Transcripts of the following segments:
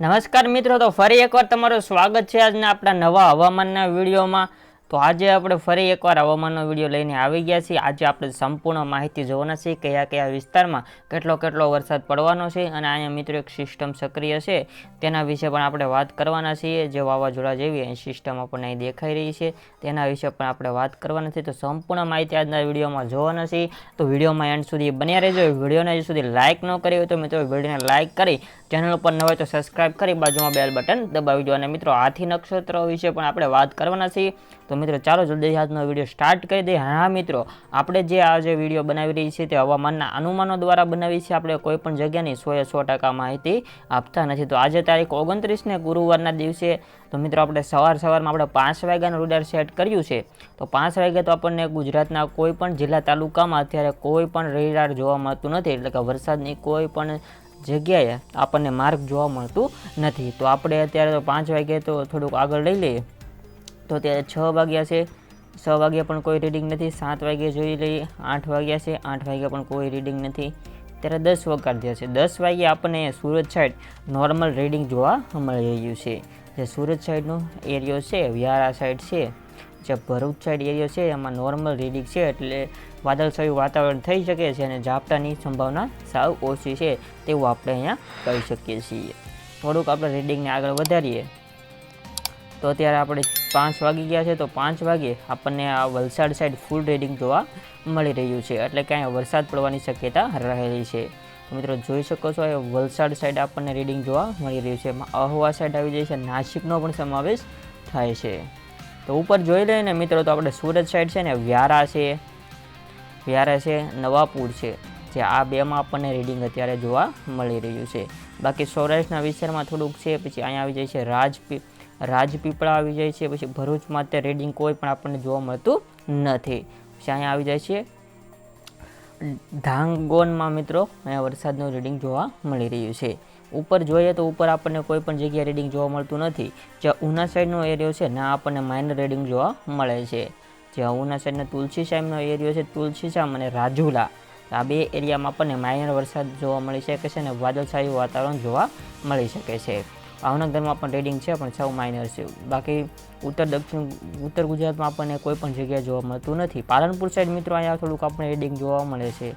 નમસ્કાર મિત્રો, તો ફરી એકવાર તમારું સ્વાગત છે આજના આપણા નવા હવામાનના વિડીયોમાં। તો આજે આપણે ફરી એકવાર હવામાનનો વિડીયો લઈને આવી ગયા છીએ। આજે આપણે સંપૂર્ણ માહિતી જોવાના છે કયા કયા વિસ્તારમાં કેટલો વરસાદ પડવાનો છે અને અહીંયા મિત્રો એક સિસ્ટમ સક્રિય છે તેના વિશે પણ આપણે વાત કરવાના છીએ। જે વાવાઝોડા જેવી અહીં સિસ્ટમ આપણને અહીં દેખાઈ રહી છે તેના વિશે પણ આપણે વાત કરવાના છે। તો સંપૂર્ણ માહિતી આજના વિડીયોમાં જોવાના છે, તો વિડીયોમાં એન્ડ સુધી બન્યા રહેજો। વિડીયોને હજી સુધી લાઇક ન કરી હોય તો મિત્રો વિડીયોને લાઇક કરી ચેનલ પર ન હોય તો સબસ્ક્રાઇબ કરી બાજુમાં બેલ બટન દબાવી દો। અને મિત્રો હાથી નક્ષત્ર વિશે પણ આપણે વાત કરવાના છીએ। તો મિત્રો ચાલો જલ્દી આજનો વિડીયો સ્ટાર્ટ કરી દઈએ। હા મિત્રો, આપણે જે આ જે વિડીયો બનાવી રહી છે તે હવામાનના અનુમાનો દ્વારા બનાવી છે। આપણે કોઈ પણ જગ્યાની 100% માહિતી આપતા નથી। તો આજે તારીખ 29 ગુરુવારના દિવસે તો મિત્રો આપણે સવારમાં આપણે 5 વાગ્યાનું રડાર સેટ કર્યું છે। તો 5 વાગ્યા તો આપણને ગુજરાતના કોઈ પણ જિલ્લા તાલુકામાં અત્યારે કોઈ પણ રડાર જોવા મળતું નથી, એટલે કે વરસાદની કોઈ પણ જગ્યાએ આપણને માર્ગ જોવા મળતું નથી। તો આપણે અત્યારે તો 5 વાગ્યે તો થોડુંક આગળ લઈ લઈએ તો અત્યારે 6 વાગ્યા છે, 6 વાગ્યા પણ કોઈ રીડિંગ નથી। 7 વાગ્યે જોઈ લઈએ, 8 વાગ્યા છે, 8 વાગ્યા પણ કોઈ રીડિંગ નથી। ત્યારે 10 વગાડ્યા છે, 10 વાગ્યે આપણને સુરત સાઈડ નોર્મલ રીડિંગ જોવા મળી રહ્યું છે। જે સુરત સાઈડનો એરિયો છે, વ્યારા સાઈડ છે, જે ભરૂચ સાઈડ એરિયો છે એમાં નોર્મલ રીડિંગ છે, એટલે વાદળછાયું વાતાવરણ થઈ શકે છે અને ઝાપટાની સંભાવના સાવ ઓછી છે તેવું આપણે અહીંયા કહી શકીએ છીએ। થોડુંક આપણે રીડિંગને આગળ વધારીએ તો અત્યારે આપણે 5 વાગી ગયા છે। તો 5 વાગે આપણને આ વલસાડ સાઈડ ફૂલ રીડિંગ જોવા મળી રહ્યું છે, એટલે કે અહીંયા વરસાદ પડવાની શક્યતા રહેલી છે। તો મિત્રો જોઈ શકો છો એ વલસાડ સાઈડ આપણને રીડિંગ જોવા મળી રહ્યું છે। એમાં અહવા સાઈડ આવી જાય છે, નાસિકનો પણ સમાવેશ થાય છે। તો ઉપર જોઈ લઈએ ને મિત્રો, તો આપણે સુરત સાઈડ છે ને વ્યારા છે, નવાપુર છે, જે આ બેમાં આપણને રીડિંગ અત્યારે જોવા મળી રહ્યું છે। બાકી સૌરાષ્ટ્રના વિસ્તારમાં થોડુંક છે, પછી અહીંયા આવી જાય છે રાજપીપળા આવી જાય છે, પછી ભરૂચમાં તે રીડિંગ કોઈ પણ આપણને જોવા મળતું નથી। પછી અહીંયા આવી જાય છે ધાંગોનમાં મિત્રો અહીંયા વરસાદનું રીડિંગ જોવા મળી રહ્યું છે। ઉપર જોઈએ તો ઉપર આપણને કોઈ પણ જગ્યાએ રીડિંગ જોવા મળતું નથી। જે ઉના સાઈડનો એરિયો છે ને આપણને માઇનર રીડિંગ જોવા મળે છે। જે ઉના સાઈડનો તુલસીશ્યામનો એરિયો છે, તુલસીશ્યામ અને રાજુલા, આ બે એરિયામાં આપણને માઇનર વરસાદ જોવા મળી શકે છે અને વાદળછાયું વાતાવરણ જોવા મળી શકે છે। ભાવનગરમાં પણ રીડિંગ છે પણ સૌ માઇનર છે। બાકી ઉત્તર ગુજરાતમાં આપણને કોઈ પણ જગ્યાએ જોવા મળતું નથી। પાલનપુર સાઈડ મિત્રો અહીંયા થોડુંક આપણને રીડિંગ જોવા મળે છે।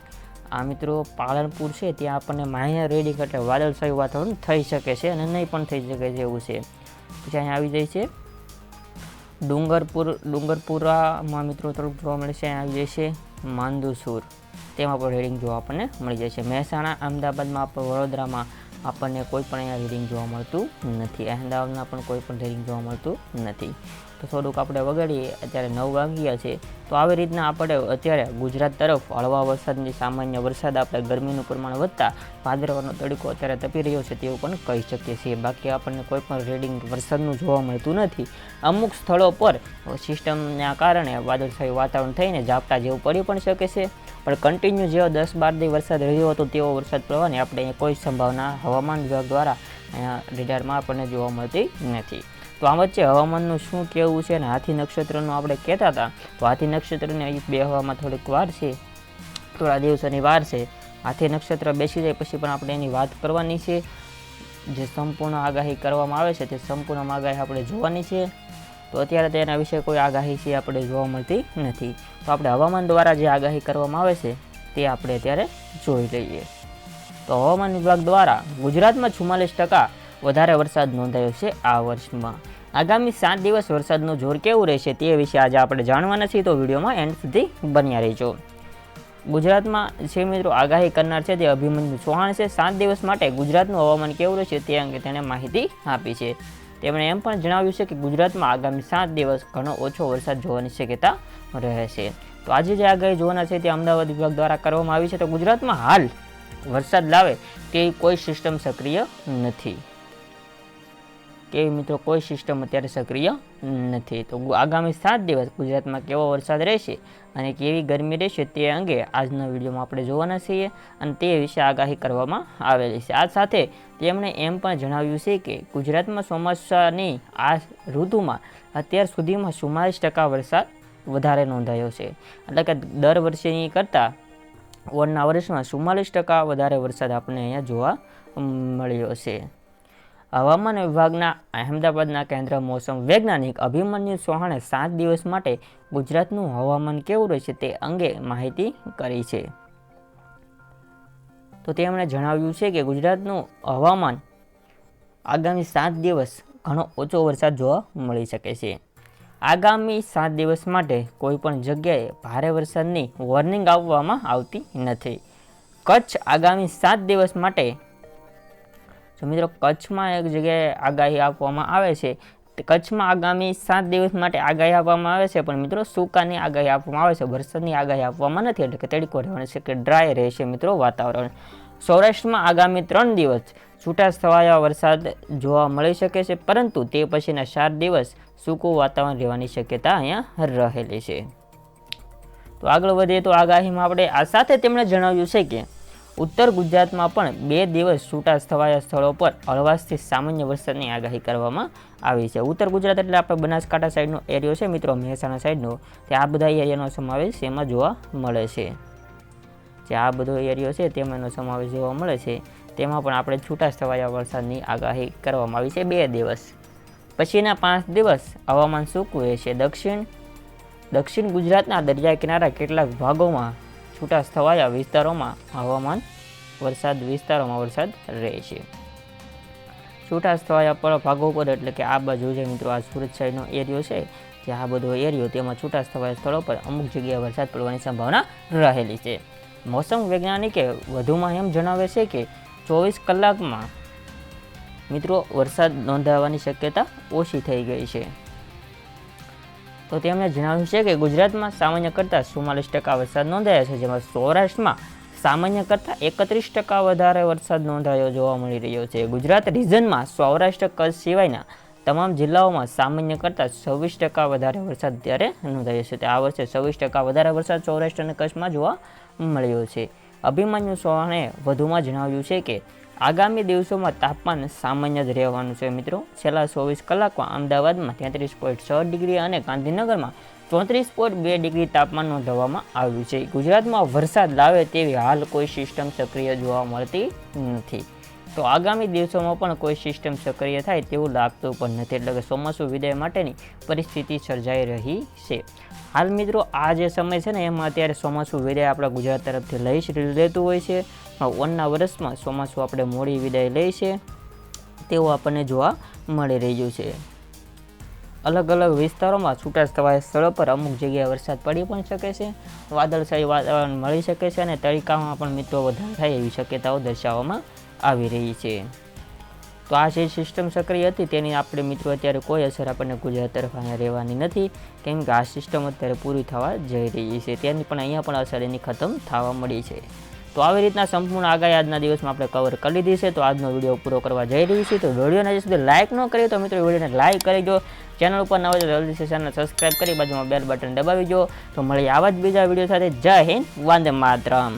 આ મિત્રો પાલનપુર છે ત્યાં આપણને માઇનર રીડિંગ એટલે વાદળછાયું વાતાવરણ થઈ શકે છે અને નહીં પણ થઈ શકે છે એવું છે। પછી અહીંયા આવી જાય છે ડુંગરપુરામાં મિત્રો થોડુંક જોવા મળે છે। અહીંયા આવી જાય છે માંદુસુર, તેમાં પણ રીડિંગ જોવા આપણને મળી જાય છે। મહેસાણા, અમદાવાદમાં, વડોદરામાં આપણને કોઈ પણ અહીંયા રીડિંગ જોવા મળતું નથી। અહેમદાબાદમાં પણ કોઈ પણ રીડિંગ જોવા મળતું નથી। તો થોડુંક આપણે વગાડીએ, અત્યારે 9 વાગ્યા છે। તો આવી રીતના આપણે અત્યારે ગુજરાત તરફ હળવા વરસાદની સામાન્ય વરસાદ આપણે ગરમીનું પ્રમાણ વધતા ભાદરવાનો તડકો અત્યારે તપી રહ્યો છે તેવું પણ કહી શકીએ છીએ। બાકી આપણને કોઈ પણ રીડિંગ વરસાદનું જોવા મળતું નથી। અમુક સ્થળો પર સિસ્ટમના કારણે વાદળછાયું વાતાવરણ થઈને ઝાપટા જેવું પડી પણ શકે છે, પણ કન્ટિન્યુ જેવો 10-12 દી વરસાદ રહ્યો હતો તેવો વરસાદ પડવાની આપણે અહીંયા કોઈ સંભાવના હવામાન વિભાગ દ્વારા અહીંયા રેડારમાં આપણને જોવા મળતી નથી। તો આ વચ્ચે હવામાનનું શું કહેવું છે અને હાથી નક્ષત્રનું આપણે કહેતા હતા, તો હાથી નક્ષત્રને બેહવામાં થોડીક વાર છે, થોડા દિવસોની વાર છે। હાથી નક્ષત્ર બેસી જાય પછી પણ આપણે એની વાત કરવાની છે। જે સંપૂર્ણ આગાહી કરવામાં આવે છે તે સંપૂર્ણ આગાહી આપણે જોવાની છે। તો અત્યારે તેના વિશે કોઈ આગાહી છે આપણે જોવા મળતી નથી। તો આપણે હવામાન દ્વારા જે આગાહી કરવામાં આવે છે તે આપણે અત્યારે જોઈ લઈએ। તો હવામાન વિભાગ દ્વારા ગુજરાતમાં 44% વધારે વરસાદ નોંધાયો છે આ વર્ષમાં। આગામી 7 દિવસ વરસાદનું જોર કેવું રહેશે તે વિશે આજે આપણે જાણવાના છીએ, તો વિડીયોમાં એન્ડ સુધી બન્યા રહેજો। ગુજરાતમાં જે મિત્રો આગાહી કરનાર છે તે અભિમન્યુ ચૌહાણ છે। 7 દિવસ માટે ગુજરાતનું હવામાન કેવું રહેશે તે અંગે તેણે માહિતી આપી છે। તેમણે એમ પણ જણાવ્યું છે કે ગુજરાતમાં આગામી 7 દિવસ ઘણો ઓછો વરસાદ જોવાની શક્યતા રહેશે। તો આજે જે આગાહી જોવાના છે તે અમદાવાદ વિભાગ દ્વારા કરવામાં આવી છે। તો ગુજરાતમાં હાલ વરસાદ લાવે તે કોઈ સિસ્ટમ સક્રિય નથી, કેવી મિત્રો કોઈ સિસ્ટમ અત્યારે સક્રિય નથી। તો આગામી 7 દિવસ ગુજરાતમાં કેવો વરસાદ રહેશે અને કેવી ગરમી રહેશે તે અંગે આજના વિડીયોમાં આપણે જોવાના છીએ અને તે વિશે આગાહી કરવામાં આવેલી છે। આ સાથે તેમણે એમ પણ જણાવ્યું છે કે ગુજરાતમાં ચોમાસાની આ ઋતુમાં અત્યાર સુધીમાં 44% વરસાદ વધારે નોંધાયો છે, એટલે કે દર વર્ષેની કરતાં વરના વર્ષમાં 44% વધારે વરસાદ આપણને અહીંયા જોવા મળ્યો છે। હવામાન વિભાગના અહેમદાબાદના કેન્દ્ર મોસમ વૈજ્ઞાનિક અભિમન્યુ ચૌહાણે 7 દિવસ માટે ગુજરાતનું હવામાન કેવું રહેશે તે અંગે માહિતી કરી છે. તો તેમણે જણાવ્યું છે કે ગુજરાતનું હવામાન આગામી 7 દિવસ ઘણો ઓછો વરસાદ જોવા મળી શકે છે. આગામી 7 દિવસ માટે કોઈપણ જગ્યાએ ભારે વરસાદની વોર્નિંગ આપવામાં આવતી નથી. કચ્છ આગામી 7 દિવસ માટે, જો મિત્રો કચ્છમાં એક જગ્યાએ આગાહી આપવામાં આવે છે, કચ્છમાં આગામી 7 દિવસ માટે આગાહી આપવામાં આવે છે, પણ મિત્રો સૂકાની આગાહી આપવામાં આવે છે, વરસાદની આગાહી આપવામાં નથી. એટલે કે તડકો રહેવાનો છે, કે ડ્રાય રહેશે મિત્રો વાતાવરણ. સૌરાષ્ટ્રમાં આગામી 3 દિવસ છૂટાછવાયા વરસાદ જોવા મળી શકે છે, પરંતુ તે પછીના 4 દિવસ સૂકું વાતાવરણ રહેવાની શક્યતા અહીંયા રહેલી છે. તો આગળ વધીએ તો આગાહીમાં આપણે આ સાથે તેમણે જણાવ્યું છે કે ઉત્તર ગુજરાતમાં પણ 2 દિવસ છૂટાછવાયા સ્થળો પર હળવાશથી સામાન્ય વરસાદની આગાહી કરવામાં આવી છે. ઉત્તર ગુજરાત એટલે આપણે બનાસકાંઠા સાઈડનો એરિયો છે મિત્રો, મહેસાણા સાઈડનો, તે આ બધા એરિયાનો સમાવેશ એમાં જોવા મળે છે. જે આ બધો એરિયો છે તેમાંનો સમાવેશ જોવા મળે છે. તેમાં પણ આપણે છૂટાછવાયા વરસાદની આગાહી કરવામાં આવી છે 2 દિવસ. પછીના 5 દિવસ હવામાન સૂકું રહેશે. દક્ષિણ ગુજરાતના દરિયા કિનારા કેટલાક ભાગોમાં છૂટાછવાયા વિસ્તારોમાં વરસાદ રહેશે. છૂટાછવાયા ભાગો પર એટલે કે આ બાજુ છે મિત્રો, આ સુરત સાઈડનો એરિયો છે, જે આ બધો એરિયો, તેમાં છૂટાછવાયા સ્થળો પર અમુક જગ્યાએ વરસાદ પડવાની સંભાવના રહેલી છે. મોસમ વૈજ્ઞાનિકે વધુમાં એમ જણાવે છે કે 24 કલાકમાં મિત્રો વરસાદ નોંધાવાની શક્યતા ઓછી થઈ ગઈ છે. તો તેમણે જણાવ્યું છે કે ગુજરાતમાં સામાન્ય કરતાં 44% વરસાદ નોંધાયો છે, જેમાં સૌરાષ્ટ્રમાં સામાન્ય કરતાં 31% વધારે વરસાદ નોંધાયો જોવા મળી રહ્યો છે. ગુજરાત રિજનમાં સૌરાષ્ટ્ર કચ્છ સિવાયના તમામ જિલ્લાઓમાં સામાન્ય કરતાં 26% વધારે વરસાદ ત્યારે નોંધાયો છે. આ વર્ષે 26% વધારે વરસાદ સૌરાષ્ટ્ર અને કચ્છમાં જોવા મળ્યો છે. અભિમન્યુ ચૌહાણે વધુમાં જણાવ્યું છે કે આગામી દિવસોમાં તાપમાન સામાન્ય જ રહેવાનું છે મિત્રો. છેલ્લા 24 કલાકમાં અમદાવાદમાં 33.6 ડિગ્રી અને ગાંધીનગરમાં 34.2 ડિગ્રી તાપમાન નોંધવામાં આવ્યું છે. ગુજરાતમાં વરસાદ લાવે તેવી હાલ કોઈ સિસ્ટમ સક્રિય જોવા મળતી નથી. તો આગામી દિવસોમાં પણ કોઈ સિસ્ટમ સક્રિય થાય તેવું લાગતું પણ નથી. એટલે કે ચોમાસું વિદાય માટેની પરિસ્થિતિ સર્જાઈ રહી છે. હાલ મિત્રો આ જે સમય છે ને, એમાં અત્યારે ચોમાસું વિદાય આપણા ગુજરાત તરફથી લઈ લેતું હોય છે. ઓનના વર્ષમાં ચોમાસું આપણે મોડી વિદાય લે છે તેવું આપણને જોવા મળી રહ્યું છે. અલગ અલગ વિસ્તારોમાં છૂટાછવાયા સ્થળો પર અમુક જગ્યાએ વરસાદ પડી પણ શકે છે, વાદળછાયું વાતાવરણ મળી શકે છે, અને તડકામાં પણ મિત્રો વધારે થાય એવી શક્યતાઓ દર્શાવવામાં આવી રહી છે. તો આ જે સિસ્ટમ સક્રિય હતી તેની આપણે મિત્રો અત્યારે કોઈ અસર આપણને ગુજરાત તરફ અહીંયા રહેવાની નથી, કેમ કે આ સિસ્ટમ અત્યારે પૂરી થવા જઈ રહી છે. તેની પણ અહીંયા પણ અસર એની ખતમ થવા મળી છે. તો આવી રીતના સંપૂર્ણ આગાહી આજના દિવસમાં આપણે કવર કરી લીધી છે. તો આજનો વિડીયો પૂરો કરવા જઈ રહી છે. તો વિડીયોને હજી સુધી લાઇક ન કરીએ તો મિત્રો વિડીયોને લાઇક કરી દો. ચેનલ ઉપર ન હોય તો જલ્દીથી ચેનલ સબસ્ક્રાઈબ કરી બાજુમાં બેલ બટન દબાવી દો. તો મળીએ આવા જ બીજા વિડીયો સાથે. જય હિન્દ, વંદે માતરમ.